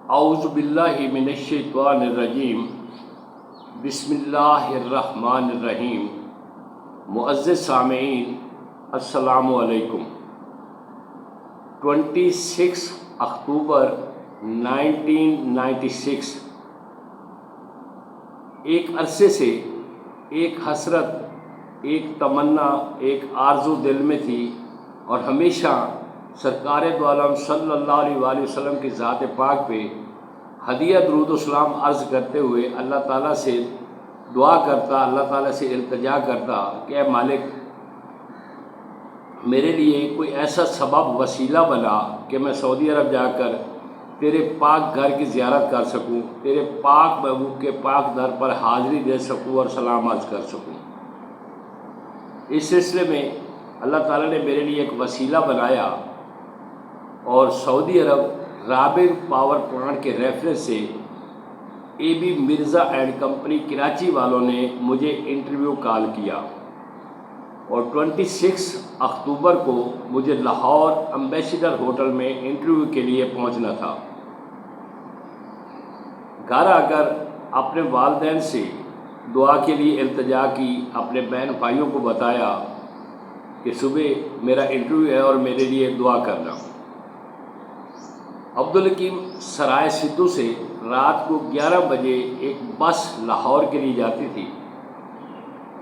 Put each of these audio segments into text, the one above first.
اعوذ باللہ من الشیطان الرجیم بسم اللہ الرحمن الرحیم۔ معزز سامعین، السلام علیکم۔ 26 اکتوبر 1996 ایک عرصے سے ایک حسرت، ایک تمنا، ایک آرزو دل میں تھی، اور ہمیشہ سرکار دو عالم صلی اللہ علیہ وآلہ وسلم کی ذات پاک پہ ہدیہ درود و سلام عرض کرتے ہوئے اللہ تعالیٰ سے دعا کرتا، اللہ تعالیٰ سے التجا کرتا کہ اے مالک، میرے لیے کوئی ایسا سبب وسیلہ بنا کہ میں سعودی عرب جا کر تیرے پاک گھر کی زیارت کر سکوں، تیرے پاک محبوب کے پاک در پر حاضری دے سکوں اور سلام عرض کر سکوں۔ اس سلسلے میں اللہ تعالیٰ نے میرے لیے ایک وسیلہ بنایا، اور سعودی عرب رابر پاور پلانٹ کے ریفرنس سے A B Mirza and company Karachi والوں نے مجھے انٹرویو کال کیا، اور 26 اکتوبر کو مجھے لاہور امبیسڈر ہوٹل میں انٹرویو کے لیے پہنچنا تھا۔ گھر آ کر اپنے والدین سے دعا کے لیے التجا کی، اپنے بہن بھائیوں کو بتایا کہ صبح میرا انٹرویو ہے اور میرے لیے دعا کرنا۔ عبدالحکیم سرائے سدھو سے رات کو 11 بجے ایک بس لاہور کے لیے جاتی تھی،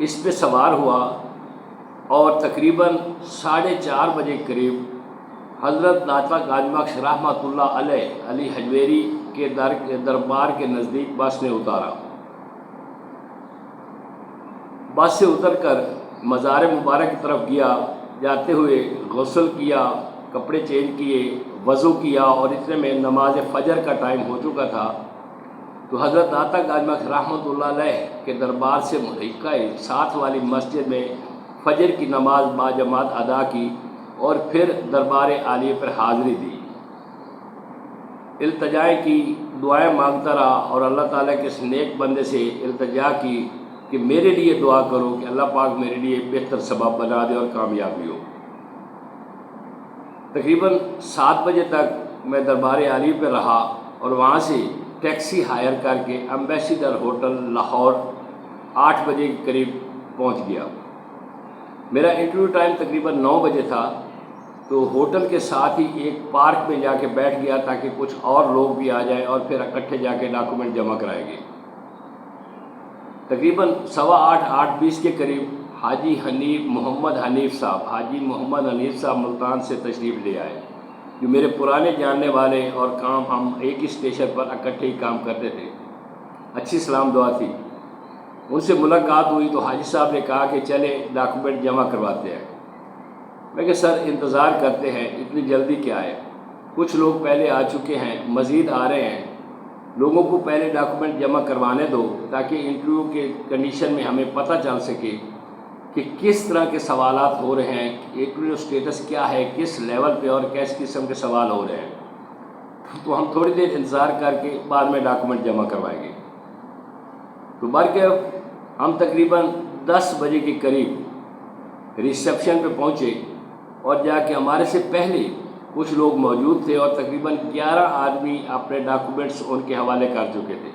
اس پہ سوار ہوا اور تقریباً 4:30 بجے قریب حضرت داتا گاج بخش رحمۃ اللہ علیہ علی حجویری کے دربار کے نزدیک بس نے اتارا۔ بس سے اتر کر مزار مبارک کی طرف گیا، جاتے ہوئے غسل کیا، کپڑے چینج کیے، وضو کیا، اور اتنے میں نماز فجر کا ٹائم ہو چکا تھا، تو حضرت داتا گاج بخش رحمۃ اللہ علیہ کے دربار سے ملحقہ ساتھ والی مسجد میں فجر کی نماز باجماعت ادا کی، اور پھر دربار عالیہ پر حاضری دی، التجائیں کی، دعائیں مانگتا رہا، اور اللہ تعالیٰ کے اس نیک بندے سے التجا کی کہ میرے لیے دعا کرو کہ اللہ پاک میرے لیے بہتر سبب بنا دے اور کامیابی ہو۔ تقریباً 7 بجے تک میں دربار عالیہ پہ رہا، اور وہاں سے ٹیکسی ہائر کر کے امبیسڈر ہوٹل لاہور 8 بجے کے قریب پہنچ گیا۔ میرا انٹرویو ٹائم تقریباً 9 بجے تھا، تو ہوٹل کے ساتھ ہی ایک پارک میں جا کے بیٹھ گیا تاکہ کچھ اور لوگ بھی آ جائیں اور پھر اکٹھے جا کے ڈاکومنٹ جمع کرائے گے۔ تقریباً 8:15 8:20 کے قریب حاجی محمد حنیف صاحب ملتان سے تشریف لے آئے، جو میرے پرانے جاننے والے، اور ہم ایک ہی اسٹیشن پر اکٹھے ہی کام کرتے تھے۔ اچھی سلام دعا تھی، ان سے ملاقات ہوئی تو حاجی صاحب نے کہا کہ چلے ڈاکومنٹ جمع کرواتے ہیں۔ میں کہ سر انتظار کرتے ہیں، اتنی جلدی کیا ہے، کچھ لوگ پہلے آ چکے ہیں، مزید آ رہے ہیں، لوگوں کو پہلے ڈاکومنٹ جمع کروانے دو تاکہ انٹرویو کے کنڈیشن میں ہمیں پتہ چل سکے کہ کس طرح کے سوالات ہو رہے ہیں، انٹرویو سٹیٹس کیا ہے، کس لیول پہ اور کس قسم کے سوال ہو رہے ہیں، تو ہم تھوڑی دیر انتظار کر کے بعد میں ڈاکومنٹ جمع کروائیں گے۔ تو برکہ ہم تقریباً 10 بجے کے قریب ریسیپشن پہ پہنچے، اور جا کے ہمارے سے پہلے کچھ لوگ موجود تھے، اور تقریباً 11 آدمی اپنے ڈاکومنٹس ان کے حوالے کر چکے تھے۔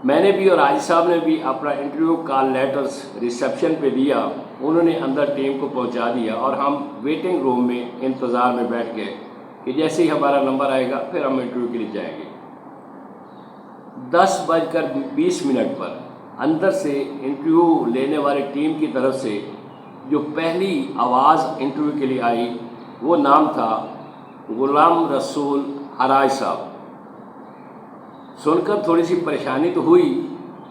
میں نے بھی اور حاجی صاحب نے بھی اپنا انٹرویو کال لیٹرز ریسیپشن پہ دیا، انہوں نے اندر ٹیم کو پہنچا دیا، اور ہم ویٹنگ روم میں انتظار میں بیٹھ گئے کہ جیسے ہی ہمارا نمبر آئے گا پھر ہم انٹرویو کے لیے جائیں گے۔ 10:20 پر اندر سے انٹرویو لینے والی ٹیم کی طرف سے جو پہلی آواز انٹرویو کے لیے آئی، وہ نام تھا غلام رسول حراج صاحب۔ سن کر تھوڑی سی پریشانی تو ہوئی،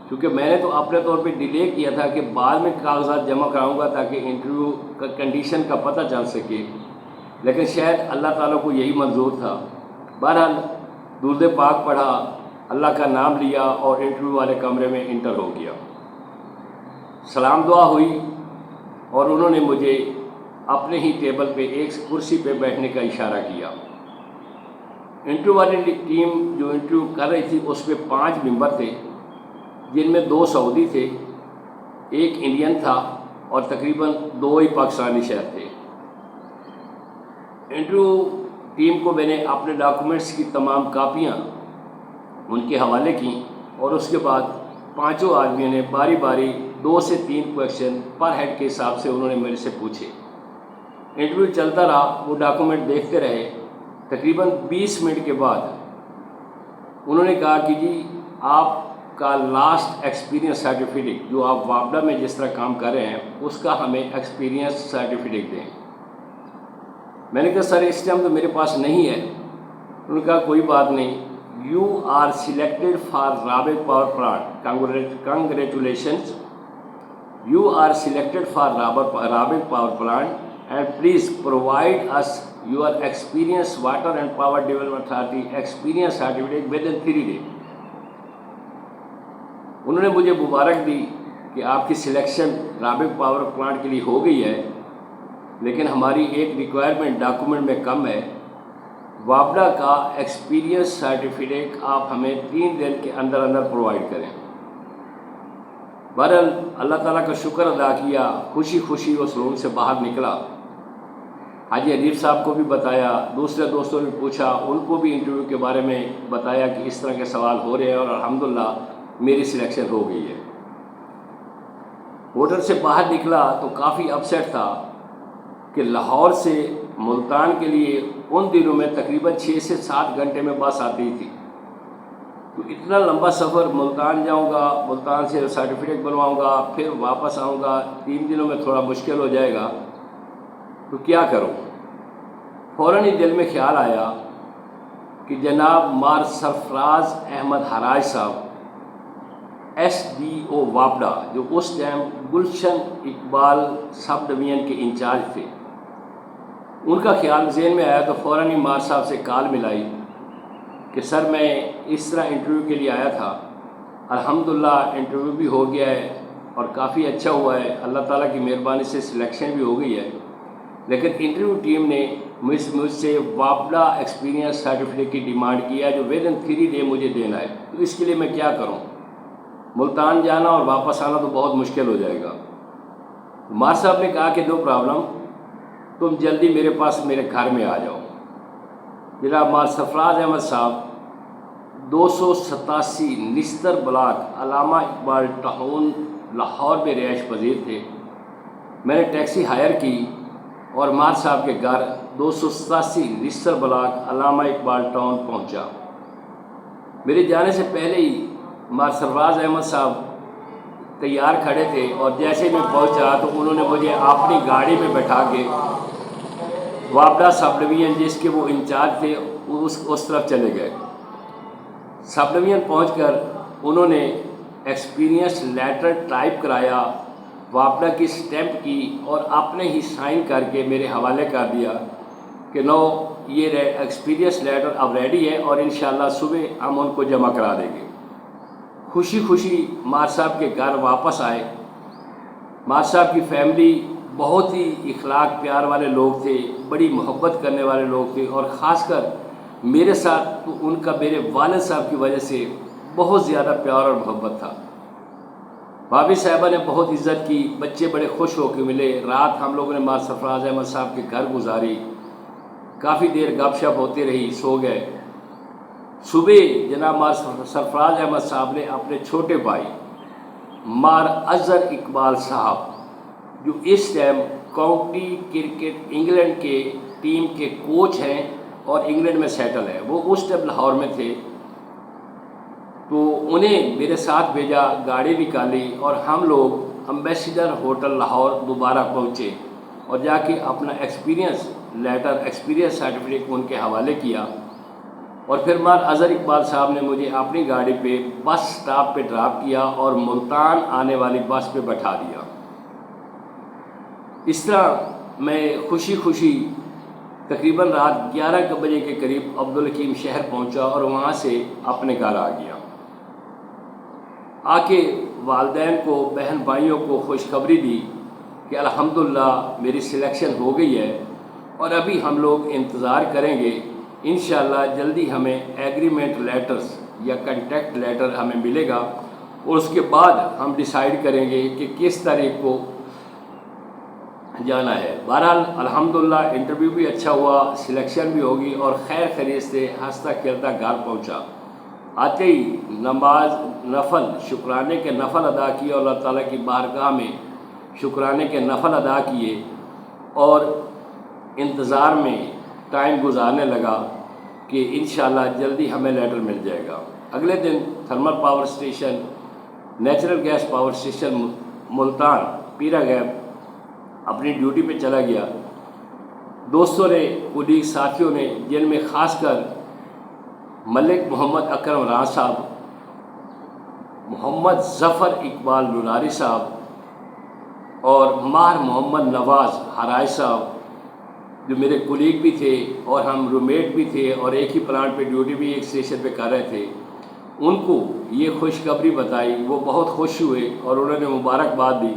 کیونکہ میں نے تو اپنے طور پہ ڈیلے کیا تھا کہ بعد میں کاغذات جمع کراؤں گا تاکہ انٹرویو کا کنڈیشن کا پتہ چل سکے، لیکن شاید اللہ تعالیٰ کو یہی منظور تھا۔ بہرحال درود پاک پڑھا، اللہ کا نام لیا، اور انٹرویو والے کمرے میں انٹر ہو گیا۔ سلام دعا ہوئی، اور انہوں نے مجھے اپنے ہی ٹیبل پہ ایک کرسی پہ بیٹھنے کا اشارہ کیا۔ انٹرویو والی ٹیم جو انٹرویو کر رہی تھی اس میں 5 ممبر تھے، جن میں 2 سعودی تھے، 1 انڈین تھا، اور تقریباً 2 ہی پاکستانی شہر تھے۔ انٹرویو ٹیم کو میں نے اپنے ڈاکومنٹس کی تمام کاپیاں ان کے حوالے کیں اور اس کے بعد پانچوں آدمیوں نے باری باری 2 سے 3 کویشچن پر ہیڈ کے حساب سے انہوں نے میرے سے پوچھے۔ انٹرویو چلتا رہا، وہ ڈاکومنٹ دیکھتے رہے۔ تقریباً 20 منٹ کے بعد انہوں نے کہا کہ جی آپ کا لاسٹ ایکسپیرینس سرٹیفکیٹ جو آپ وابڈا میں جس طرح کام کر رہے ہیں اس کا ہمیں ایکسپیرینس سرٹیفکیٹ دیں۔ میں نے کہا سر اس ٹائم تو میرے پاس نہیں ہے۔ انہوں نے کہا کوئی بات نہیں، you are selected for Rabigh power plant, congratulations, you are selected for Rabigh power plant and please provide us your experience water and power development authority experience certificate with in 3 days۔ انہوں نے مجھے مبارک دی کہ آپ کی selection رابغ power plant کے لیے ہو گئی ہے، لیکن ہماری ایک ریکوائرمنٹ ڈاکومنٹ میں کم ہے، وابڈا کا ایکسپیرینس سرٹیفکیٹ آپ ہمیں 3 دن کے اندر پرووائڈ کریں۔ بہرحال اللہ تعالیٰ کا شکر ادا کیا، خوشی خوشی اس روم سے باہر نکلا۔ حاجی حنیف صاحب کو بھی بتایا، دوسرے دوستوں نے پوچھا، ان کو بھی انٹرویو کے بارے میں بتایا کہ اس طرح کے سوال ہو رہے ہیں اور الحمدللہ میری سلیکشن ہو گئی ہے۔ ہوٹل سے باہر نکلا تو کافی اپسیٹ تھا کہ لاہور سے ملتان کے لیے ان دنوں میں تقریباً 6 سے 7 گھنٹے میں بس آتی تھی، تو اتنا لمبا سفر ملتان جاؤں گا، ملتان سے سرٹیفکیٹ بنواؤں گا، پھر واپس آؤں گا، 3 دنوں میں تھوڑا مشکل ہو جائے گا، تو کیا کروں؟ فوراً ہی دل میں خیال آیا کہ جناب مار سرفراز احمد حراج صاحب SDO وابڈا، جو اس ٹائم گلشن اقبال سب ڈویژن کے انچارج تھے، ان کا خیال ذہن میں آیا تو فوراً ہی مار صاحب سے کال ملائی کہ سر میں اس طرح انٹرویو کے لیے آیا تھا، الحمدللہ انٹرویو بھی ہو گیا ہے اور کافی اچھا ہوا ہے، اللہ تعالیٰ کی مہربانی سے سلیکشن بھی ہو گئی ہے، لیکن انٹرویو ٹیم نے مجھ سے وابڈا ایکسپیرینس سرٹیفکیٹ کی ڈیمانڈ کیا جو ود ان 3 days مجھے دینا ہے، تو اس کے لیے میں کیا کروں؟ ملتان جانا اور واپس آنا تو بہت مشکل ہو جائے گا۔ مار صاحب نے کہا کہ نو پرابلم، تم جلدی میرے پاس میرے گھر میں آ جاؤ۔ جناب مار سرفراز احمد صاحب 287 نستر بلاک علامہ اقبال ٹاؤن لاہور میں رہائش پذیر تھے۔ میں نے ٹیکسی ہائر کی اور مار صاحب کے گھر 287 نستر بلاک علامہ اقبال ٹاؤن پہنچا۔ میرے جانے سے پہلے ہی مار سرفراز احمد صاحب تیار کھڑے تھے اور جیسے میں پہنچا تو انہوں نے مجھے اپنی گاڑی میں بٹھا کے وابڈا سب ڈویژن جس کے وہ انچارج تھے اس طرف چلے گئے۔ سب ڈویژن پہنچ کر انہوں نے ایکسپیرینس لیٹر ٹائپ کرایا، وابڈا کی سٹیمپ کی اور اپنے ہی سائن کر کے میرے حوالے کر دیا کہ نو یہ ایکسپیرینس لیٹر اب ریڈی ہے اور انشاءاللہ صبح ہم ان کو جمع کرا دیں گے۔ خوشی خوشی مار صاحب کے گھر واپس آئے۔ مار صاحب کی فیملی بہت ہی اخلاق پیار والے لوگ تھے، بڑی محبت کرنے والے لوگ تھے، اور خاص کر میرے ساتھ تو ان کا میرے والد صاحب کی وجہ سے بہت زیادہ پیار اور محبت تھا۔ بھابھی صاحبہ نے بہت عزت کی، بچے بڑے خوش ہو کے ملے۔ رات ہم لوگوں نے مار سرفراز احمد صاحب کے گھر گزاری، کافی دیر گپ شپ ہوتی رہی، سو گئے۔ صبح جناب مار سرفراز احمد صاحب نے اپنے چھوٹے بھائی مار اظہر اقبال صاحب جو اس ٹائم کاؤنٹی کرکٹ انگلینڈ کے ٹیم کے کوچ ہیں اور انگلینڈ میں سیٹل ہے، وہ اس ٹائم لاہور میں تھے، تو انہیں میرے ساتھ بھیجا، گاڑی نکالی اور ہم لوگ امبیسڈر ہوٹل لاہور دوبارہ پہنچے اور جا کے اپنا ایکسپیرینس لیٹر ایکسپیرینس سرٹیفکیٹ ان کے حوالے کیا، اور پھر مار اظہر اقبال صاحب نے مجھے اپنی گاڑی پہ بس سٹاپ پہ ڈراپ کیا اور ملتان آنے والی بس پہ بٹھا دیا۔ اس طرح میں خوشی خوشی تقریباً رات 11 بجے کے قریب عبدالحکیم شہر پہنچا اور وہاں سے اپنے گھر آ گیا۔ آ کے والدین کو، بہن بھائیوں کو خوشخبری دی کہ الحمدللہ میری سلیکشن ہو گئی ہے، اور ابھی ہم لوگ انتظار کریں گے، انشاءاللہ جلدی ہمیں ایگریمنٹ لیٹرز یا کنٹیکٹ لیٹر ہمیں ملے گا، اور اس کے بعد ہم ڈیسائیڈ کریں گے کہ کس تاریخ کو جانا ہے۔ بہرحال الحمدللہ انٹرویو بھی اچھا ہوا، سلیکشن بھی ہوگی اور خیر خیریت سے ہنستا کھیلتا گھر پہنچا۔ آتے ہی نماز نفل شکرانے کے نفل ادا کیے اور اللہ تعالیٰ کی بارگاہ میں شکرانے کے نفل ادا کیے اور انتظار میں ٹائم گزارنے لگا کہ انشاءاللہ جلدی ہمیں لیٹر مل جائے گا۔ اگلے دن thermal power station natural gas power station Multan Piran Ghaib اپنی ڈیوٹی پہ چلا گیا۔ دوستوں نے، کولیگ ساتھیوں نے، جن میں خاص کر ملک محمد اکرم راز صاحب، محمد ظفر اقبال لناری صاحب اور ماہر محمد نواز ہرائش صاحب جو میرے کولیگ بھی تھے اور ہم رومیٹ بھی تھے اور ایک ہی پلانٹ پہ ڈیوٹی بھی ایک اسٹیشن پہ کر رہے تھے، ان کو یہ خوشخبری بتائی۔ وہ بہت خوش ہوئے اور انہوں نے مبارکباد دی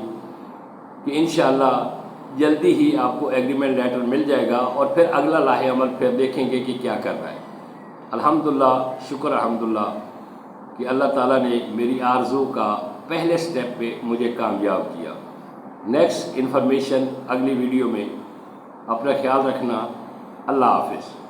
کہ انشاءاللہ جلدی ہی آپ کو ایگریمنٹ لیٹر مل جائے گا اور پھر اگلا لاہ عمل پھر دیکھیں گے کہ کیا کرنا ہے۔ الحمدللہ، شکر الحمدللہ کہ اللہ تعالیٰ نے میری آرزو کا پہلے سٹیپ پہ مجھے کامیاب کیا۔ نیکسٹ انفارمیشن اگلی ویڈیو میں۔ اپنا خیال رکھنا۔ اللہ حافظ۔